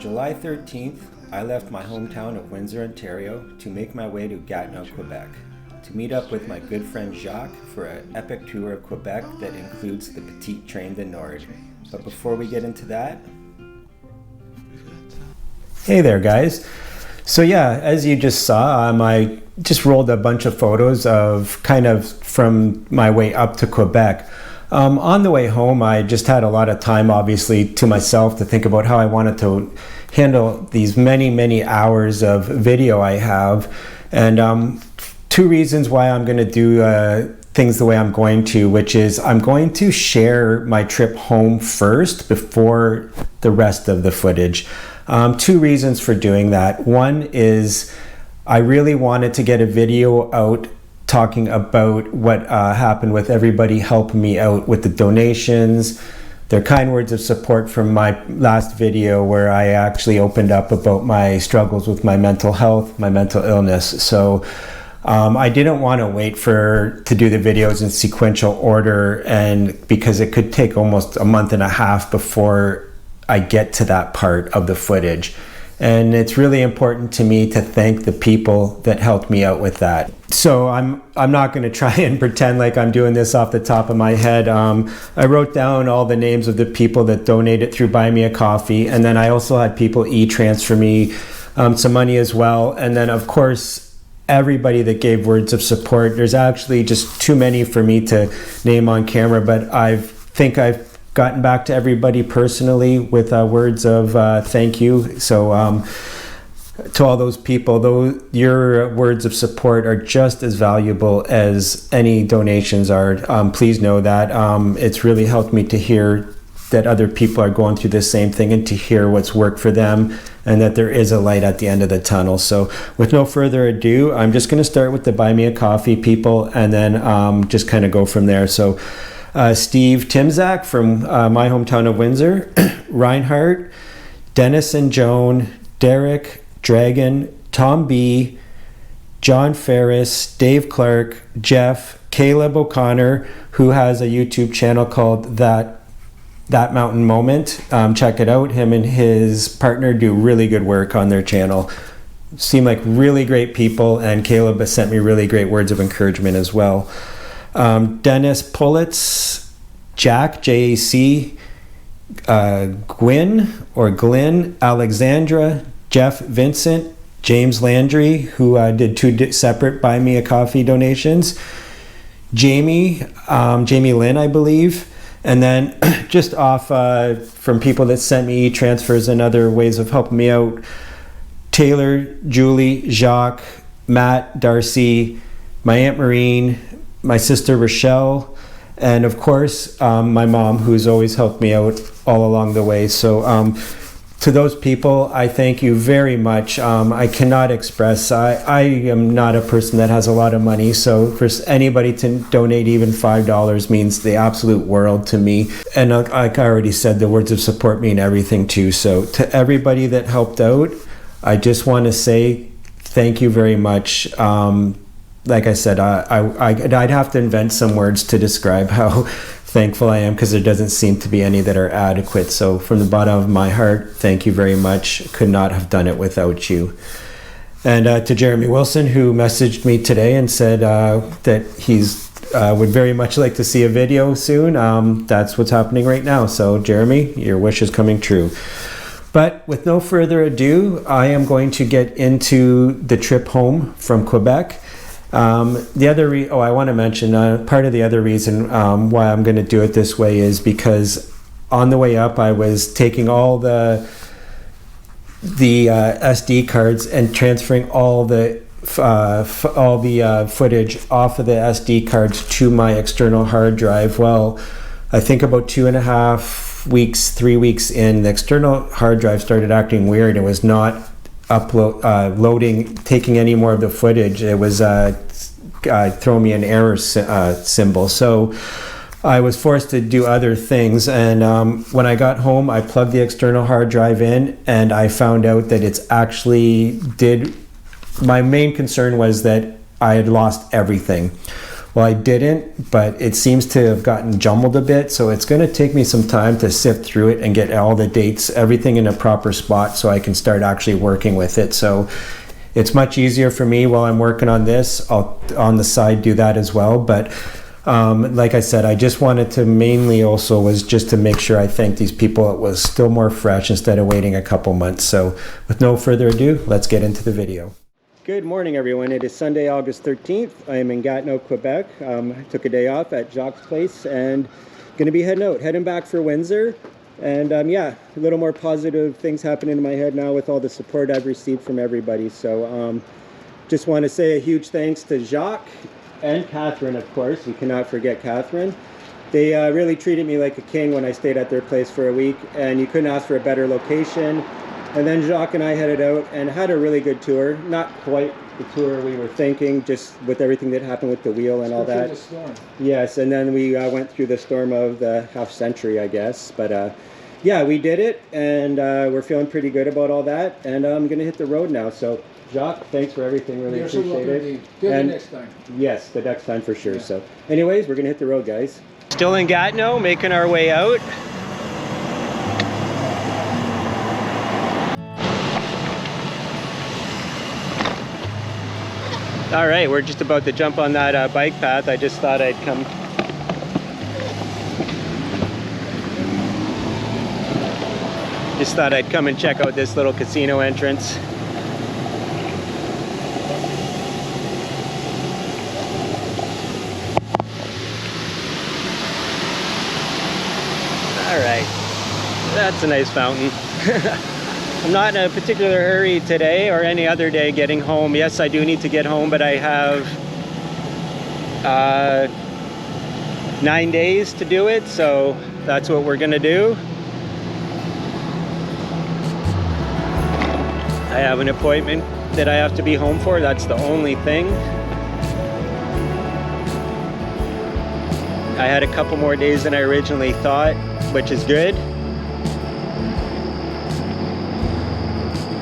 July 13th, I left my hometown of Windsor, Ontario to make my way to Gatineau, Quebec, to meet up with my good friend Jacques for an epic tour of Quebec that includes the Pt1 de Nord. But before we get into that... Hey there guys. So yeah, as you just saw, I just rolled a bunch of photos of kind of from my way up to Quebec. On the way home, I just had a lot of time, obviously, to myself to think about how I wanted to handle these many hours of video I have. And two reasons why I'm going to do things the way I'm going to, which is I'm going to share my trip home first before the rest of the footage. Two reasons for doing that. One is I really wanted to get a video out talking about what happened with everybody helping me out with the donations, their kind words of support from my last video where I actually opened up about my struggles with my mental health, my mental illness. So I didn't want to wait to do the videos in sequential order, and because it could take almost a month and a half before I get to that part of the footage. And it's really important to me to thank the people that helped me out with that. So I'm not going to try and pretend like I'm doing this off the top of my head. I wrote down all the names of the people that donated through Buy Me a Coffee, and then I also had people e-transfer me some money as well. And then of course, everybody that gave words of support. There's actually just too many for me to name on camera, but I think I've gotten back to everybody personally with words of thank you. So to all those people, your words of support are just as valuable as any donations are. Please know that. It's really helped me to hear that other people are going through the same thing and to hear what's worked for them and that there is a light at the end of the tunnel. So with no further ado, I'm just going to start with the Buy Me a Coffee people and then just kind of go from there. So Steve Timzak from my hometown of Windsor, Reinhardt, Dennis and Joan, Derek, Dragon, Tom B, John Ferris, Dave Clark, Jeff, Caleb O'Connor, who has a YouTube channel called That Mountain Moment. Check it out. Him and his partner do really good work on their channel. Seem like really great people, and Caleb has sent me really great words of encouragement as well. Dennis Pullitz, Jack, J-A-C, Glenn, Alexandra, Jeff Vincent, James Landry, who did two separate Buy Me a Coffee donations, Jamie Lynn, I believe, and then just off from people that sent me transfers and other ways of helping me out, Taylor, Julie, Jacques, Matt, Darcy, my Aunt Maureen, my sister Rochelle, and of course my mom, who's always helped me out all along the way. So to those people, I thank you very much. I cannot express, I am not a person that has a lot of money, so for anybody to donate even $5 means the absolute world to me. And like I already said, the words of support mean everything too. So to everybody that helped out, I just want to say thank you very much. Like I said, I'd have to invent some words to describe how thankful I am, because there doesn't seem to be any that are adequate. So from the bottom of my heart, thank you very much. Could not have done it without you. And to Jeremy Wilson, who messaged me today and said that he's would very much like to see a video soon. That's what's happening right now. So Jeremy, your wish is coming true. But with no further ado, I am going to get into the trip home from Quebec. I want to mention part of the other reason why I'm going to do it this way is because on the way up I was taking all the SD cards and transferring all the footage off of the SD cards to my external hard drive. Well, I think about 2.5 weeks, 3 weeks in, the external hard drive started acting weird. It was not loading, taking any more of the footage. It was throwing me an error symbol. So I was forced to do other things. And when I got home, I plugged the external hard drive in, and I found out that it's actually my main concern was that I had lost everything. Well, I didn't, but it seems to have gotten jumbled a bit, so it's going to take me some time to sift through it and get all the dates, everything in a proper spot so I can start actually working with it. So it's much easier for me while I'm working on this. I'll on the side do that as well, but like I said, I just wanted to mainly also was just to make sure I thanked these people. It was still more fresh instead of waiting a couple months. So with no further ado, let's get into the video. Good morning, everyone. It is Sunday, August 13th. I am in Gatineau, Quebec. I took a day off at Jacques' place and going to be heading back for Windsor. And yeah, a little more positive things happening in my head now with all the support I've received from everybody. So just want to say a huge thanks to Jacques and Catherine, of course. We cannot forget Catherine. They really treated me like a king when I stayed at their place for a week, and you couldn't ask for a better location. And then Jacques and I headed out and had a really good tour. Not quite the tour we were thinking, just with everything that happened with the wheel and all that. The storm. Yes, and then we went through the storm of the half century, I guess. But yeah, we did it, and we're feeling pretty good about all that. And I'm going to hit the road now. So Jacques, thanks for everything. Really appreciate it. And next time. Yes, the next time for sure. Yeah. So anyways, we're going to hit the road, guys. Still in Gatineau, making our way out. All right, we're just about to jump on that bike path. I just thought I'd come. Just thought I'd come and check out this little casino entrance. All right, that's a nice fountain. I'm not in a particular hurry today or any other day getting home. Yes, I do need to get home, but I have 9 days to do it, so that's what we're gonna do. I have an appointment that I have to be home for. That's the only thing. I had a couple more days than I originally thought, which is good.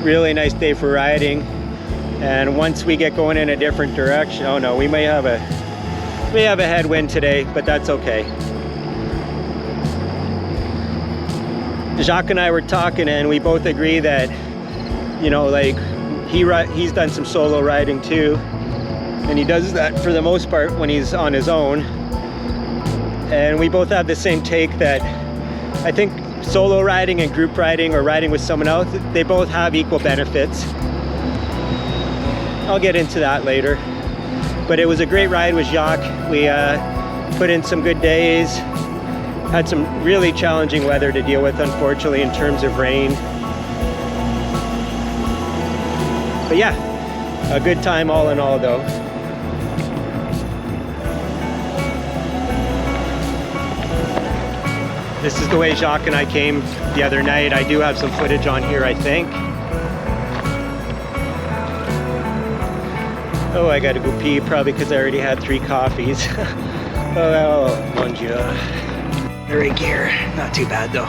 Really nice day for riding, and once we get going in a different direction, oh no, we may have a headwind today, but that's okay. Jacques and I were talking, and we both agree that, you know, like he's done some solo riding too, and he does that for the most part when he's on his own, and we both have the same take that I think solo riding and group riding or riding with someone else, they both have equal benefits. I'll get into that later. But it was a great ride with Jacques. We put in some good days. Had some really challenging weather to deal with, unfortunately, in terms of rain. But yeah, a good time all in all though. This is the way Jacques and I came the other night. I do have some footage on here, I think. Oh, I gotta go pee, probably because I already had 3 coffees. Oh, mon Dieu. Right gear, not too bad though.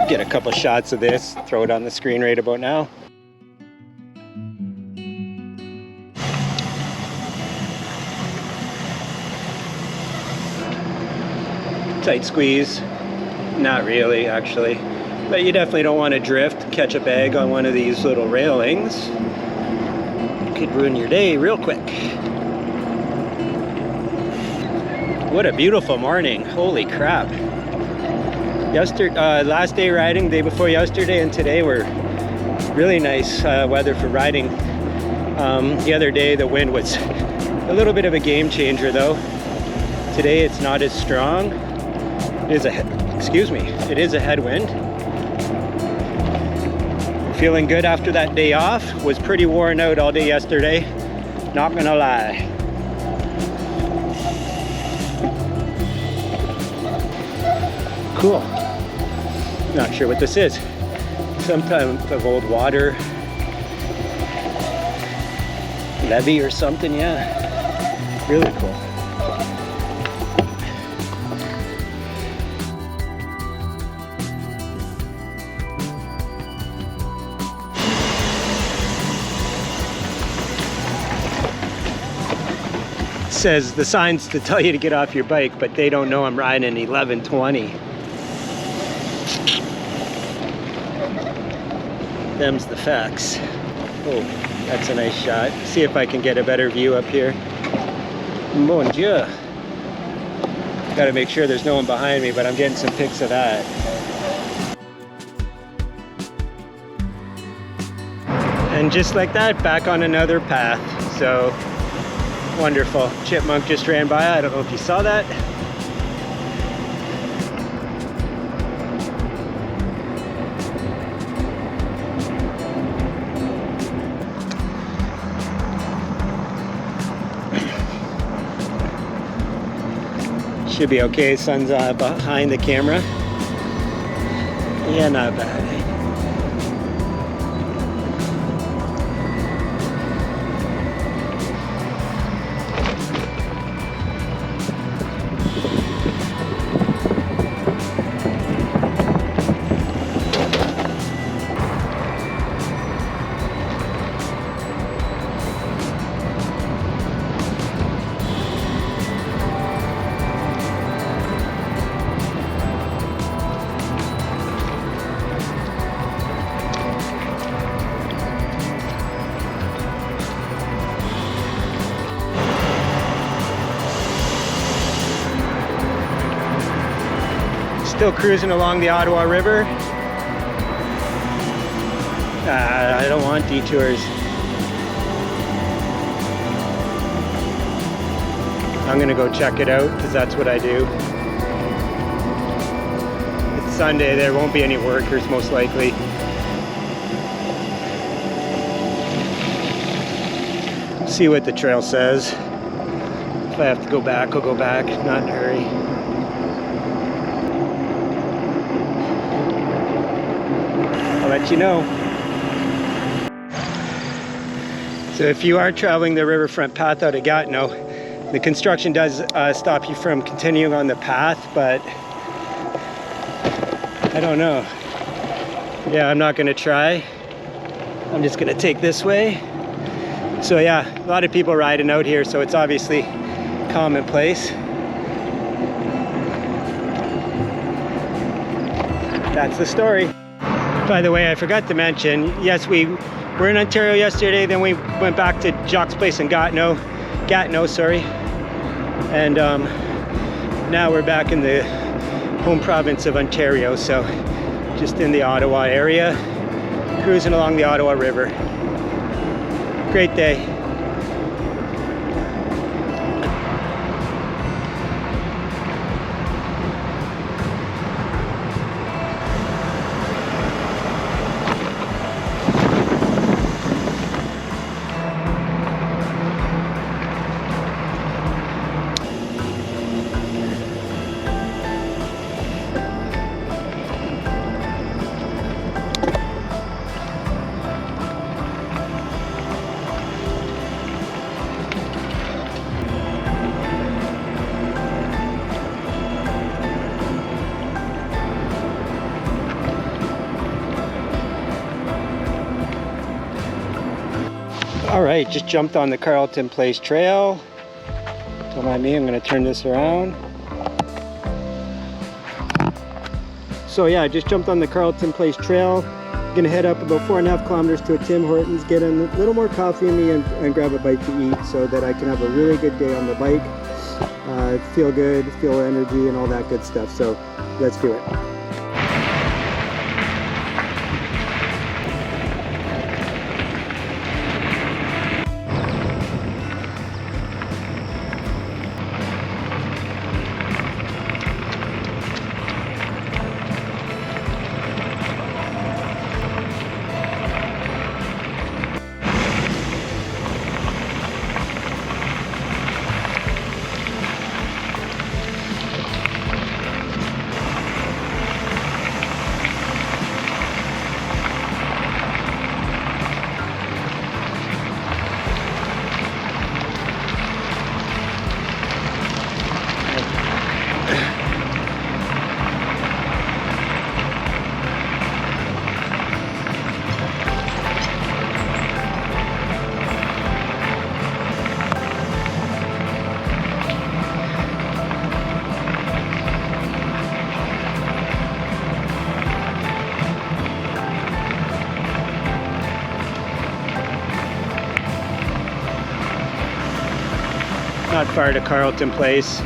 Get a couple shots of this, throw it on the screen right about now. Tight squeeze, not really actually, but you definitely don't want to drift, catch a bag on one of these little railings. It could ruin your day real quick. What a beautiful morning, holy crap. Last day riding, day before yesterday and today were really nice weather for riding. The other day the wind was a little bit of a game changer though. Today it's not as strong. It is a headwind. Feeling good after that day off. Was pretty worn out all day yesterday, not gonna lie. Cool. Not sure what this is. Some type of old water levee or something, yeah. Really cool. says the signs to tell you to get off your bike, but they don't know I'm riding an 1120. Them's the facts. Oh, that's a nice shot. See if I can get a better view up here. Mon Dieu. Gotta make sure there's no one behind me, but I'm getting some pics of that. And just like that, back on another path. So wonderful. Chipmunk just ran by. I don't know if you saw that. Should be okay. Sun's behind the camera. Yeah, not bad. Still cruising along the Ottawa River. I don't want detours. I'm gonna go check it out because that's what I do. It's Sunday, there won't be any workers most likely. See what the trail says. If I have to go back, I'll go back, not in a hurry. Let you know. So if you are traveling the riverfront path out of Gatineau, the construction does stop you from continuing on the path, but I don't know. Yeah, I'm not gonna try. I'm just gonna take this way. So yeah, a lot of people riding out here, so it's obviously commonplace. That's the story. By the way, I forgot to mention, yes, we were in Ontario yesterday, then we went back to Jock's place in Gatineau, sorry. And now we're back in the home province of Ontario, so just in the Ottawa area, cruising along the Ottawa River. Great day. All right, just jumped on the Carleton Place trail. Don't mind me, I'm gonna turn this around. So yeah, I just jumped on the Carleton Place trail. Gonna head up about 4.5 kilometers to a Tim Hortons, get a little more coffee in me and grab a bite to eat so that I can have a really good day on the bike. Feel good, feel energy and all that good stuff. So let's do it. not far to Carleton Place.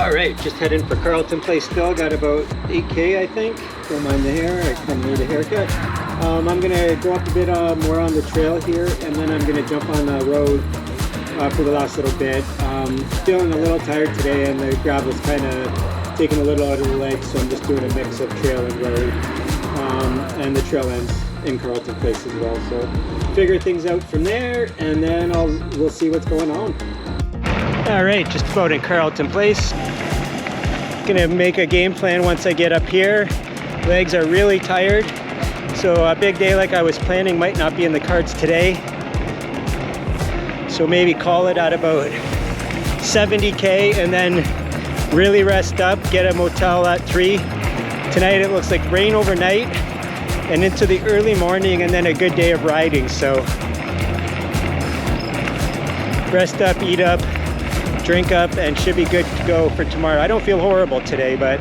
Alright, just heading for Carleton Place still. Got about 8K I think. Don't mind the hair, I kind of need a haircut. I'm going to go up a bit more on the trail here, and then I'm going to jump on the road for the last little bit. Feeling a little tired today, and the gravel's kind of taking a little out of the legs, so I'm just doing a mix of trail and road. And the trail ends in Carleton Place as well, so figure things out from there, and then we'll see what's going on. Alright, just about in Carleton Place. Gonna make a game plan once I get up here. Legs are really tired, so a big day like I was planning might not be in the cards today. So maybe call it at about 70K and then really rest up, get a motel at 3. Tonight it looks like rain overnight and into the early morning, and then a good day of riding. So rest up, eat up, drink up, and should be good to go for tomorrow. I don't feel horrible today, but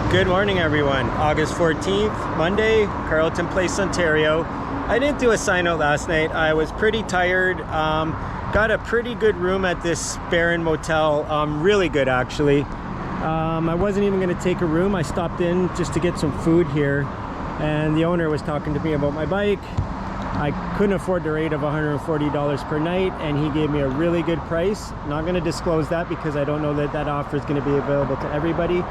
good morning everyone. August 14th, Monday, Carleton Place, Ontario. I didn't do a sign out last night. I was pretty tired. Got a pretty good room at this Barron Motel. Really good actually. I wasn't even going to take a room. I stopped in just to get some food here, and the owner was talking to me about my bike. I couldn't afford the rate of $140 per night, and he gave me a really good price. Not going to disclose that because I don't know that that offer is going to be available to everybody,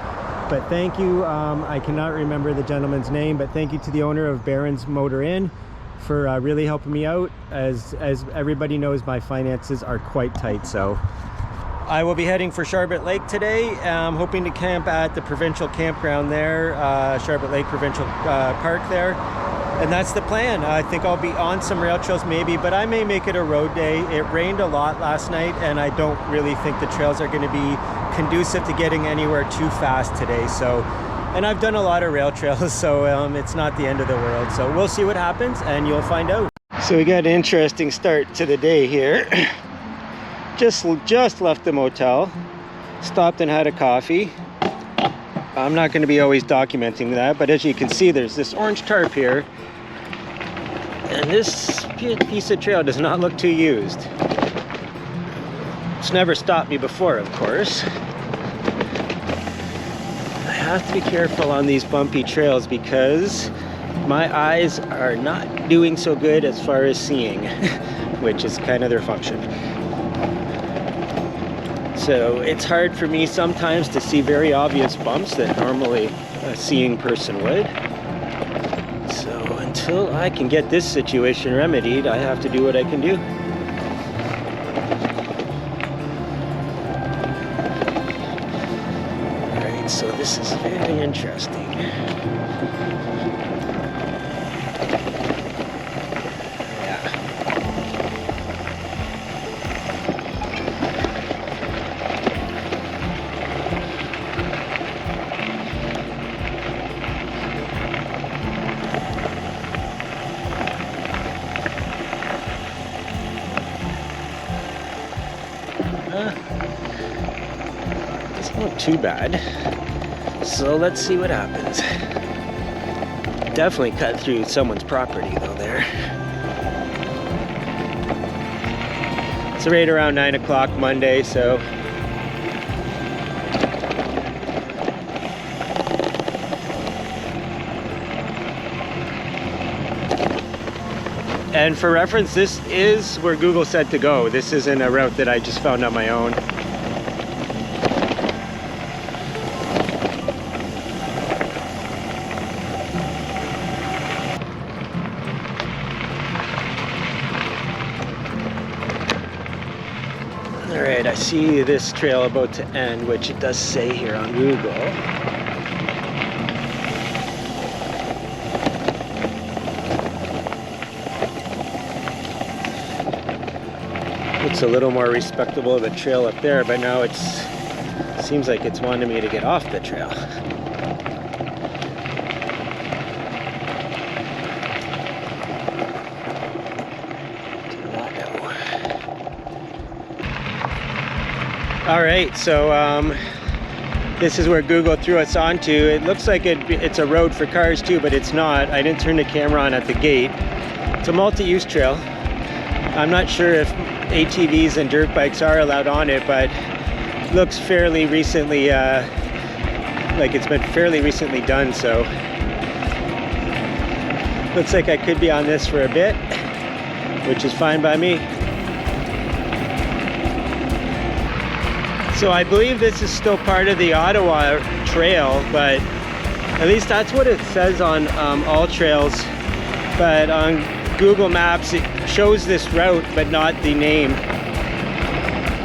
but thank you. I cannot remember the gentleman's name, but thank you to the owner of Barron's Motor Inn for really helping me out. As everybody knows, my finances are quite tight, so I will be heading for Sharbot Lake today. I'm hoping to camp at the provincial campground there, Sharbot Lake Provincial Park there. And that's the plan. I think I'll be on some rail trails maybe, but I may make it a road day. It rained a lot last night, and I don't really think the trails are going to be conducive to getting anywhere too fast today. So, and I've done a lot of rail trails, so it's not the end of the world. So we'll see what happens, and you'll find out. So we got an interesting start to the day here. Just left the motel, stopped and had a coffee. I'm not going to be always documenting that, but as you can see, there's this orange tarp here, and this piece of trail does not look too used. It's never stopped me before, of course. I have to be careful on these bumpy trails because my eyes are not doing so good as far as seeing, which is kind of their function. So it's hard for me sometimes to see very obvious bumps that normally a seeing person would. So until I can get this situation remedied, I have to do what I can do. Alright, so this is very interesting. It's not too bad, so let's see what happens. Definitely cut through someone's property though there. It's right around 9 o'clock Monday, so and for reference, this is where Google said to go. This isn't a route that I just found on my own. I see this trail about to end, which it does say here on Google. Looks a little more respectable of a trail up there, but now it seems like it's wanting me to get off the trail. All right, so this is where Google threw us onto. It looks like it's a road for cars too, but it's not. I didn't turn the camera on at the gate. It's a multi-use trail. I'm not sure if ATVs and dirt bikes are allowed on it, but it looks fairly recently, like it's been fairly recently done, so looks like I could be on this for a bit, which is fine by me. So I believe this is still part of the Ottawa Trail, but at least that's what it says on all trails. But on Google Maps it shows this route but not the name.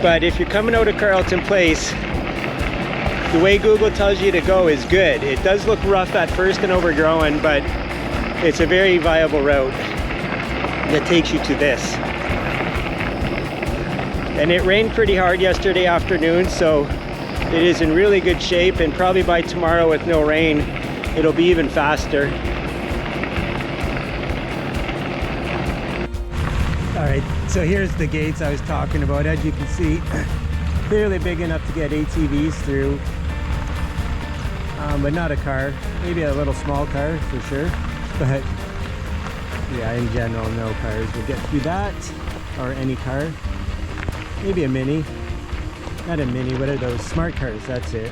But if you're coming out of Carelton Place, the way Google tells you to go is good. It does look rough at first and overgrown, but it's a very viable route that takes you to this. And it rained pretty hard yesterday afternoon, so it is in really good shape, and probably by tomorrow with no rain it'll be even faster. Alright, so here's the gates I was talking about. As you can see, clearly big enough to get ATVs through, but not a car. Maybe a little small car for sure, but yeah, in general no cars will get through that, or any car. Maybe a mini. Not a mini, what are those? Smart cars, that's it.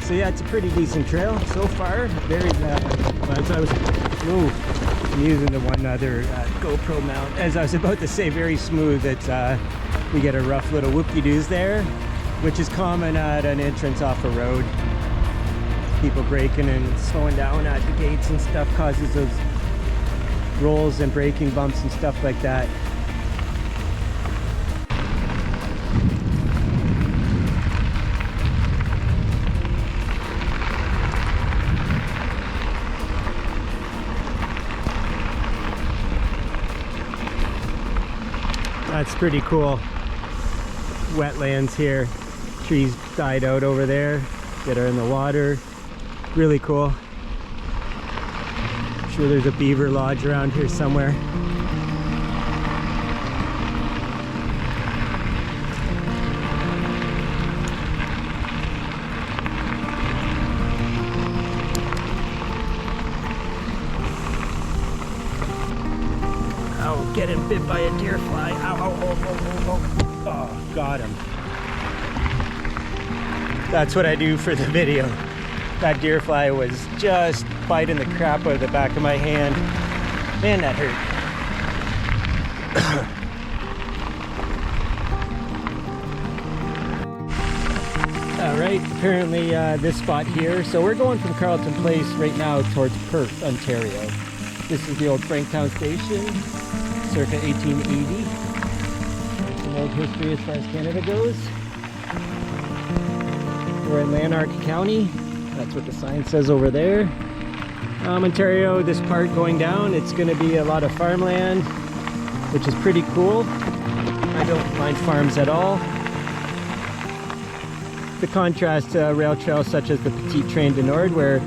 So yeah, it's a pretty decent trail so far. Very as I was, I'm using the one other GoPro mount. As I was about to say, very smooth. It's we get a rough little whoop-de-doos there, which is common at an entrance off a road. People braking and slowing down at the gates and stuff causes those rolls and braking bumps and stuff like that. That's pretty cool. Wetlands here. Trees died out over there that are in the water. Really cool. I'm sure there's a beaver lodge around here somewhere. Oh, getting bit by a deer fly. Ow, ow, oh, oh, oh, oh. Oh, got him. That's what I do for the video. That deer fly was just biting the crap out of the back of my hand. Man, that hurt. Alright, apparently this spot here. So we're going from Carleton Place right now towards Perth, Ontario. This is the old Franktown station, circa 1880. Some old history as far as Canada goes. We're in Lanark County. That's what the sign says over there. Ontario, this part going down, it's going to be a lot of farmland, which is pretty cool. I don't mind farms at all. The contrast to rail trails such as the Pt1 du Nord, where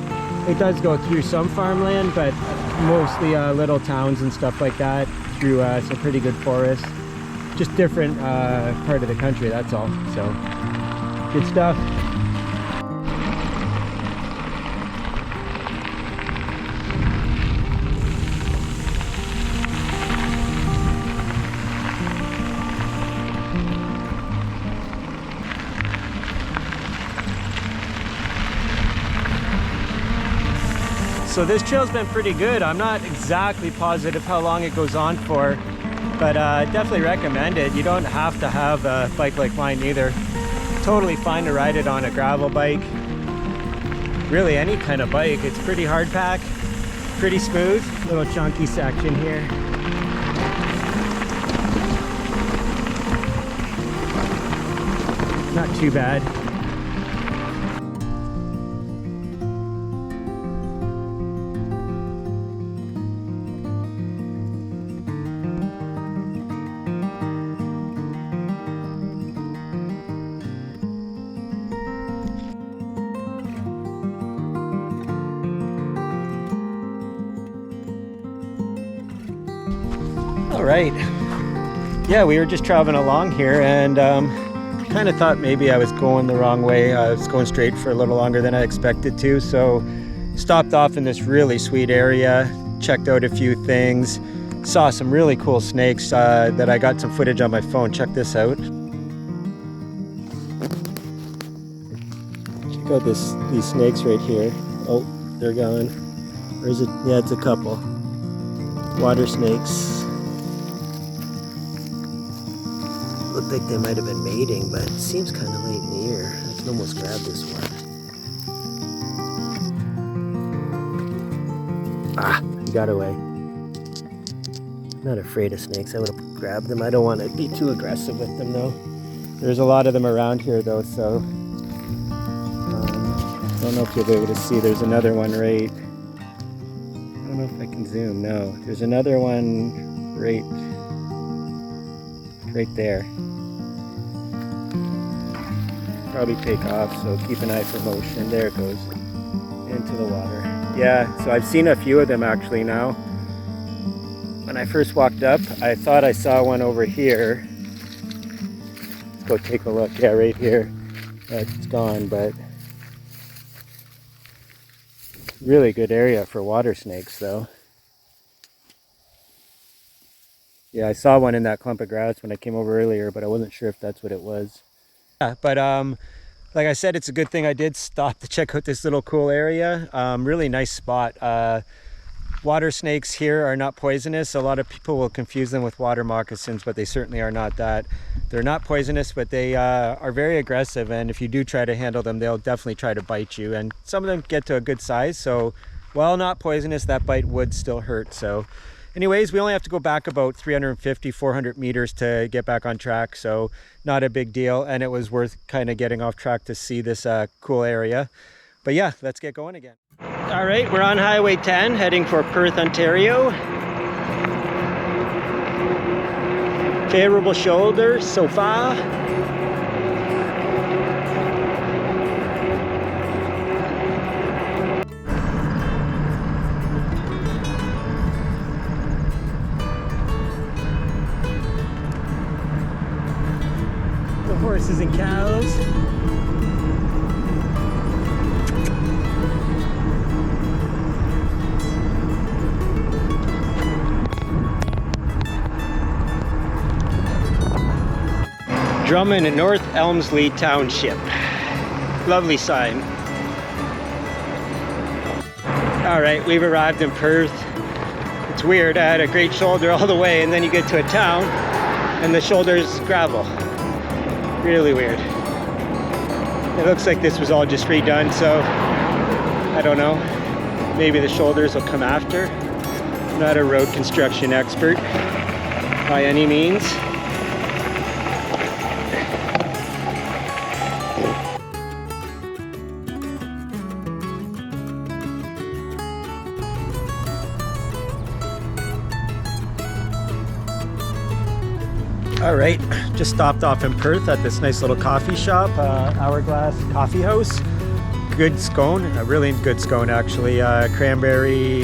it does go through some farmland, but mostly little towns and stuff like that, through some pretty good forests. Just different part of the country, that's all. So, good stuff. So this trail's been pretty good. I'm not exactly positive how long it goes on for, but definitely recommend it. You don't have to have a bike like mine either. totally fine to ride it on a gravel bike. Really any kind of bike. It's pretty hard pack, pretty smooth. Little chunky section here. Not too bad. All right. Yeah, we were just traveling along here and kind of thought maybe I was going the wrong way. I was going straight for a little longer than I expected to, so stopped off in this really sweet area, checked out a few things, saw some really cool snakes that I got some footage on my phone. Check this out. Check out these snakes right here. Oh, they're gone. Or is it? Yeah, it's a couple. Water snakes. Looked like they might have been mating, but it seems kind of late in the year. I can almost grab this one. Ah, he got away. I'm not afraid of snakes. I would have grabbed them. I don't want to be too aggressive with them though. There's a lot of them around here though, so I don't know if you'll be able to see. There's another one right. I don't know if I can zoom. No, there's another one right there. Probably take off, so keep an eye for motion. There it goes into the water. Yeah, so I've seen a few of them actually now. When I first walked up, I thought I saw one over here. Let's go take a look. Yeah, right here. It's gone, but really good area for water snakes though. Yeah, I saw one in that clump of grass when I came over earlier, but I wasn't sure if that's what it was. Yeah, but like I said, it's a good thing I did stop to check out this little cool area. Really nice spot. Water snakes here are not poisonous. A lot of people will confuse them with water moccasins, but they certainly are not that. They're not poisonous, but they are very aggressive, and if you do try to handle them, they'll definitely try to bite you. And some of them get to a good size, so while not poisonous, that bite would still hurt. So anyways, we only have to go back about 350, 400 meters to get back on track, so not a big deal, and it was worth kind of getting off track to see this cool area. But yeah, let's get going again. All right, we're on Highway 10 heading for Perth, Ontario. Favorable shoulder so far. The horses and cows. Drummond in North Elmsley Township. Lovely sign. All right, we've arrived in Perth. It's weird, I had a great shoulder all the way, and then you get to a town and the shoulder's gravel. Really weird. It looks like this was all just redone, so I don't know. Maybe the shoulders will come after. I'm not a road construction expert by any means. All right, just stopped off in Perth at this nice little coffee shop, Hourglass Coffee House. Good scone, a really good scone actually. Cranberry,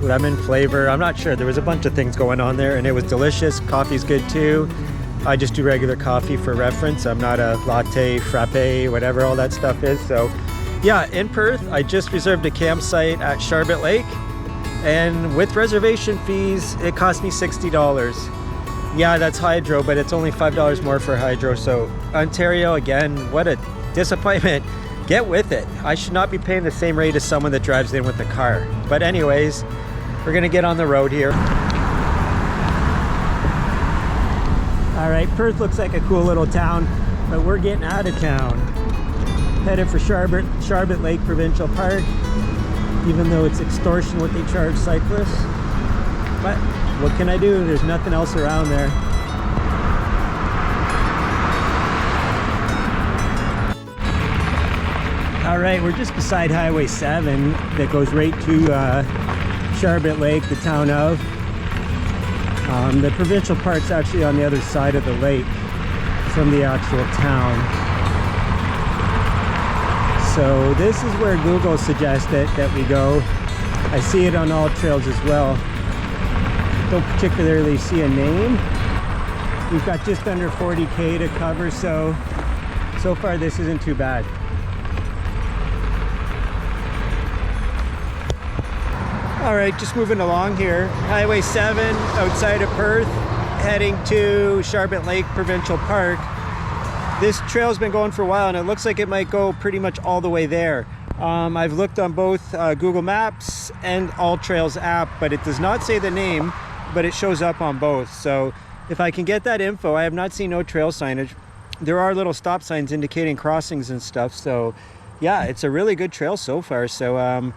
lemon flavor, I'm not sure. There was a bunch of things going on there and it was delicious. Coffee's good too. I just do regular coffee for reference. I'm not a latte, frappe, whatever all that stuff is. So yeah, in Perth, I just reserved a campsite at Sharbot Lake, and with reservation fees, it cost me $60. Yeah, that's hydro, but it's only $5 more for hydro. So Ontario, again, what a disappointment. Get with it. I should not be paying the same rate as someone that drives in with a car. But anyways, we're gonna get on the road here. All right, Perth looks like a cool little town. but we're getting out of town. Headed for Sharbot Lake Provincial Park, even though it's extortion what they charge cyclists. But what can I do? There's nothing else around there. All right, we're just beside Highway 7 that goes right to Sharbot Lake, the town of. The provincial park's actually on the other side of the lake from the actual town. So this is where Google suggested that we go. I see it on all trails as well. Don't particularly see a name. We've got just under 40K to cover, so far this isn't too bad. All right, just moving along here. Highway 7 outside of Perth, heading to Sharbot Lake Provincial Park. This trail's been going for a while and it looks like it might go pretty much all the way there. I've looked on both Google Maps and All Trails app, but it does not say the name, but it shows up on both. So if I can get that info, I have not seen no trail signage. There are little stop signs indicating crossings and stuff. So yeah, it's a really good trail so far. So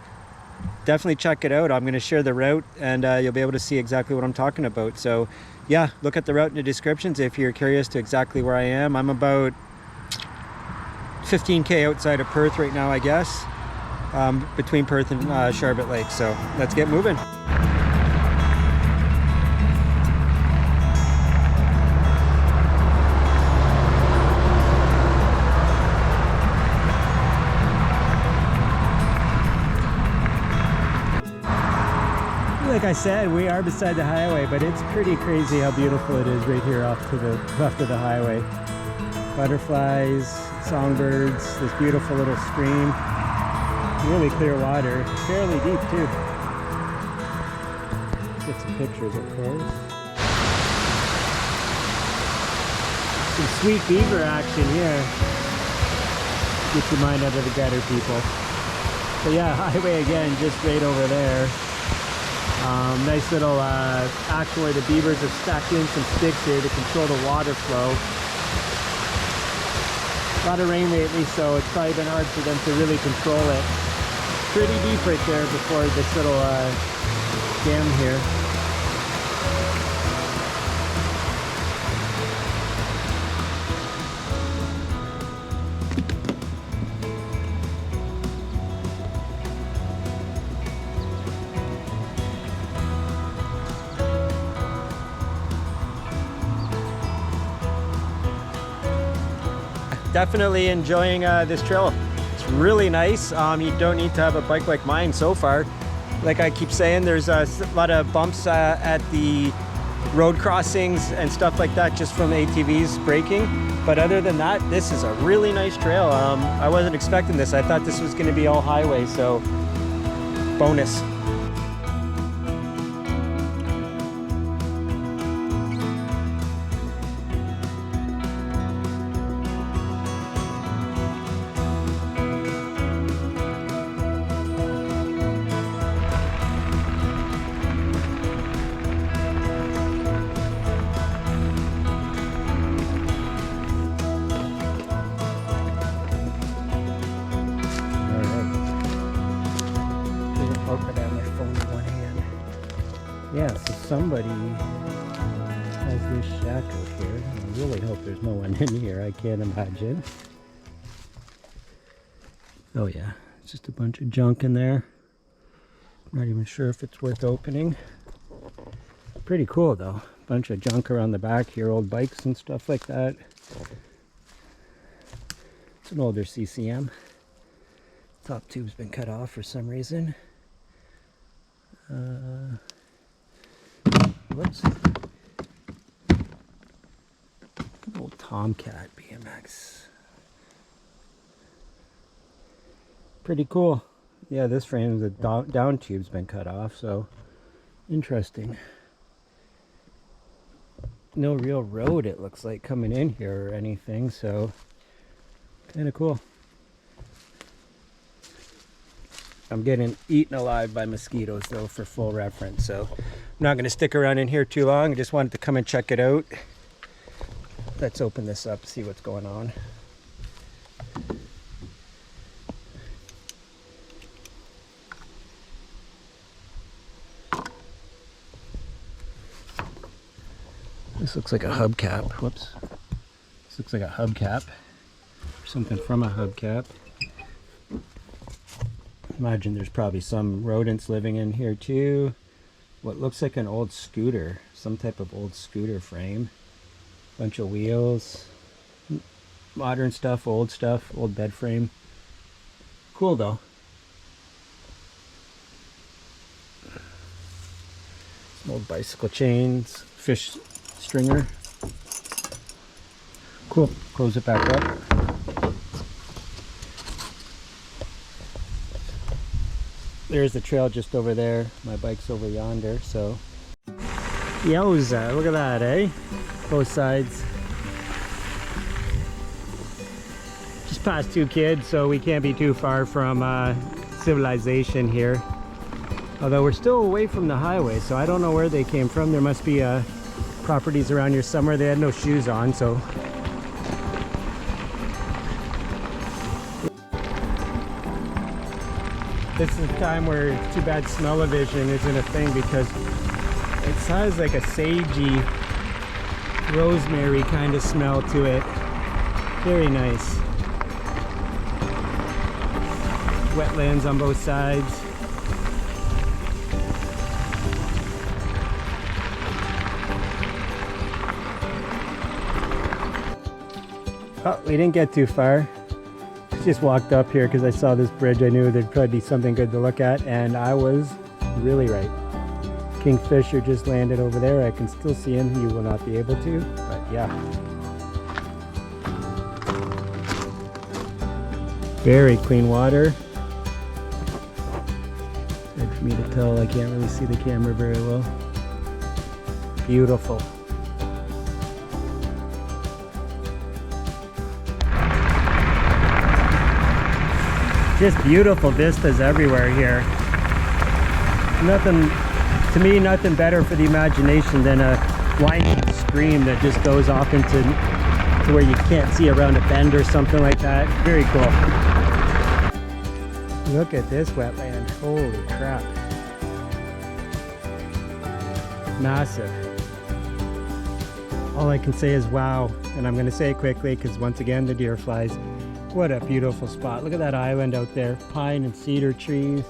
definitely check it out. I'm going to share the route and you'll be able to see exactly what I'm talking about. So yeah, look at the route in the descriptions if you're curious to exactly where I am. I'm about 15K outside of Perth right now, I guess, between Perth and Sharbot Lake. So let's get moving. Like I said, we are beside the highway, but it's pretty crazy how beautiful it is right here off to the left of the highway. Butterflies, songbirds, this beautiful little stream. Really clear water, fairly deep too. Get some pictures, of course. Some sweet beaver action here. Get your mind out of the gutter, people. So yeah, highway again, just right over there. Nice little actually the beavers have stacked in some sticks here to control the water flow. A lot of rain lately, so it's probably been hard for them to really control it. Pretty deep right there before this little dam here. Definitely enjoying this trail. It's really nice. You don't need to have a bike like mine so far. Like I keep saying, there's a lot of bumps at the road crossings and stuff like that just from ATVs braking. But other than that, this is a really nice trail. I wasn't expecting this. I thought this was going to be all highway, so bonus. Yeah, so somebody has this shack out here. I really hope there's no one in here. I can't imagine. Oh yeah, it's just a bunch of junk in there. Not even sure if it's worth opening. Pretty cool though. Bunch of junk around the back here, old bikes and stuff like that. It's an older CCM. Top tube's been cut off for some reason. Whoops. Old Tomcat BMX. Pretty cool. Yeah, this frame, the down tube's been cut off, so interesting. No real road, it looks like, coming in here or anything, so kind of cool. I'm getting eaten alive by mosquitoes though, for full reference, so I'm not going to stick around in here too long. I just wanted to come and check it out. let's open this up, see what's going on. This looks like a hubcap. Whoops. This looks like a hubcap. Or something from a hubcap. Imagine there's probably some rodents living in here too. What looks like an old scooter. Some type of old scooter frame. Bunch of wheels. Modern stuff, old bed frame. Cool though. Some old bicycle chains. Fish stringer. Cool. Close it back up. There's the trail just over there. My bike's over yonder, so. Yowza, look at that, eh? Both sides. Just past 2 kids, so we can't be too far from civilization here. Although we're still away from the highway, so I don't know where they came from. There must be properties around here somewhere. They had no shoes on, so. This is the time where it's too bad smell-o-vision isn't a thing, because it has like a sagey, rosemary kind of smell to it. Very nice. Wetlands on both sides. Oh, we didn't get too far. Just walked up here because I saw this bridge. I knew there'd probably be something good to look at, and I was really right. Kingfisher just landed over there. I can still see him. You will not be able to, but yeah. Very clean water. Hard for me to tell. I can't really see the camera very well. Beautiful. Just beautiful vistas everywhere here. Nothing, to me, nothing better for the imagination than a winding stream that just goes off into to where you can't see around a bend or something like that. Very cool. Look at this wetland. Holy crap. Massive. All I can say is wow. And I'm going to say it quickly because once again, the deer flies. What a beautiful spot. Look at that island out there. Pine and cedar trees.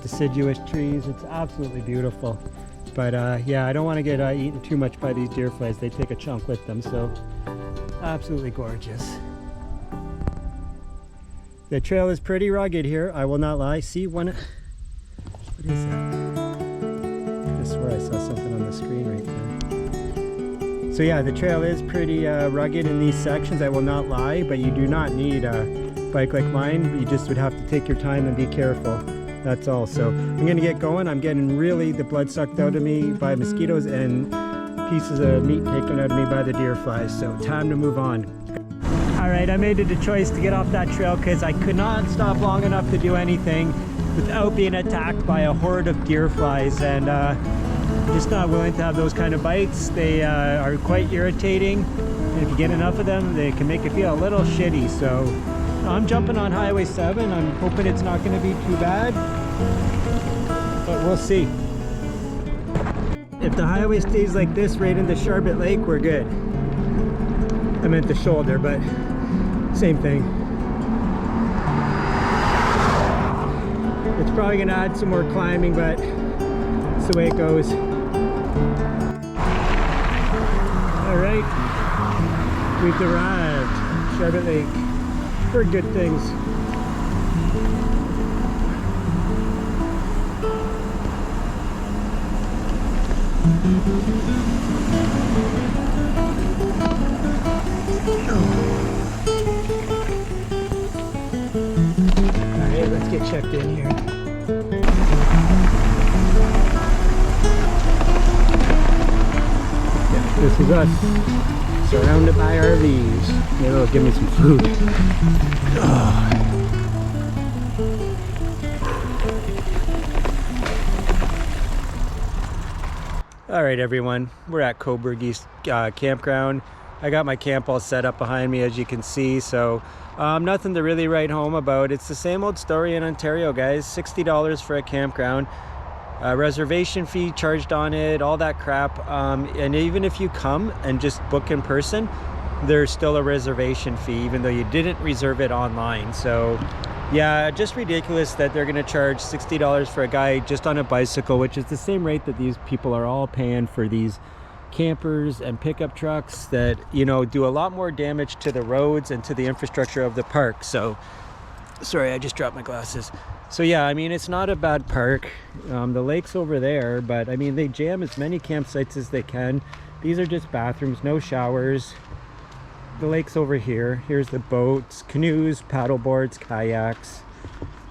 Deciduous trees. It's absolutely beautiful. But yeah, I don't want to get eaten too much by these deer flies. They take a chunk with them, so absolutely gorgeous. The trail is pretty rugged here, I will not lie. See one. What is that? I swear I saw something on the screen right there. So yeah, the trail is pretty rugged in these sections, I will not lie, but you do not need a bike like mine. You just would have to take your time and be careful. That's all. So I'm gonna get going. I'm getting really the blood sucked out of me by mosquitoes and pieces of meat taken out of me by the deer flies. So time to move on. All right, I made the choice to get off that trail because I could not stop long enough to do anything without being attacked by a horde of deer flies, and I'm just not willing to have those kind of bites. They are quite irritating, and if you get enough of them, they can make you feel a little shitty. So I'm jumping on Highway 7. I'm hoping it's not going to be too bad, but we'll see. If the highway stays like this right into Sharbot Lake, we're good. I meant the shoulder, but same thing. It's probably going to add some more climbing, but it's the way it goes. All right, we've arrived. Sharbot Lake. Heard good things. Alright, let's get checked in here. Yeah, this is us. Surrounded by RVs. Maybe they'll give me some food. All right, everyone. We're at Coburg East Campground. I got my camp all set up behind me, as you can see, so nothing to really write home about. It's the same old story in Ontario, guys. $60 for a campground, reservation fee charged on it, all that crap. And even if you come and just book in person, there's still a reservation fee, even though you didn't reserve it online. So yeah, just ridiculous that they're gonna charge $60 for a guy just on a bicycle, which is the same rate that these people are all paying for these campers and pickup trucks that, you know, do a lot more damage to the roads and to the infrastructure of the park. So sorry, I just dropped my glasses. So yeah, I mean, it's not a bad park. The lake's over there, but I mean, they jam as many campsites as they can. These are just bathrooms, no showers. The lake's over here. Here's the boats, canoes, paddle boards, kayaks,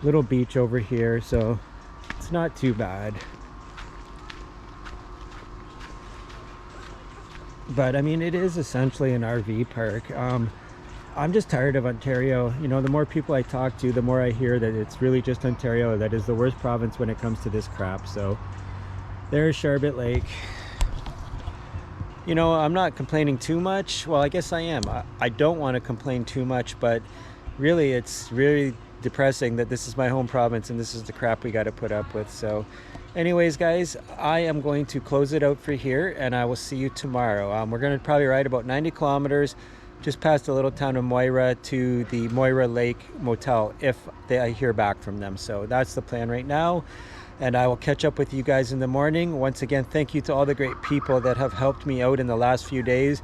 little beach over here, so it's not too bad. But I mean, it is essentially an RV park. I'm just tired of Ontario. You know, the more people I talk to, the more I hear that it's really just Ontario that is the worst province when it comes to this crap. So there's Sharbot Lake. You know, I'm not complaining too much. Well, I guess I am. I don't want to complain too much, but really it's really depressing that this is my home province and this is the crap we got to put up with. So anyways, guys, I am going to close it out for here, and I will see you tomorrow. We're going to probably ride about 90 kilometers just past the little town of Moira to the Moira Lake Motel if I hear back from them. So that's the plan right now, and I will catch up with you guys in the morning. Once again, thank you to all the great people that have helped me out in the last few days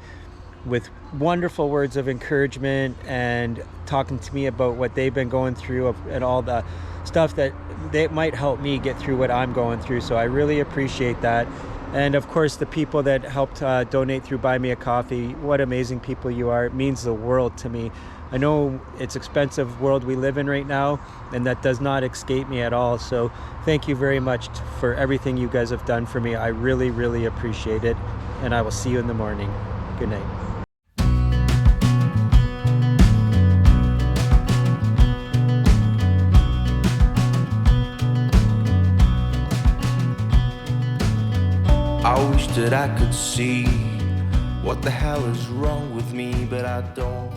with wonderful words of encouragement and talking to me about what they've been going through and all the stuff that they might help me get through what I'm going through. So I really appreciate that. And of course, the people that helped donate through Buy Me a Coffee, what amazing people you are. It means the world to me. I know it's expensive world we live in right now, and that does not escape me at all. So thank you very much for everything you guys have done for me. I really, really appreciate it. And I will see you in the morning. Good night. I wish that I could see what the hell is wrong with me, but I don't.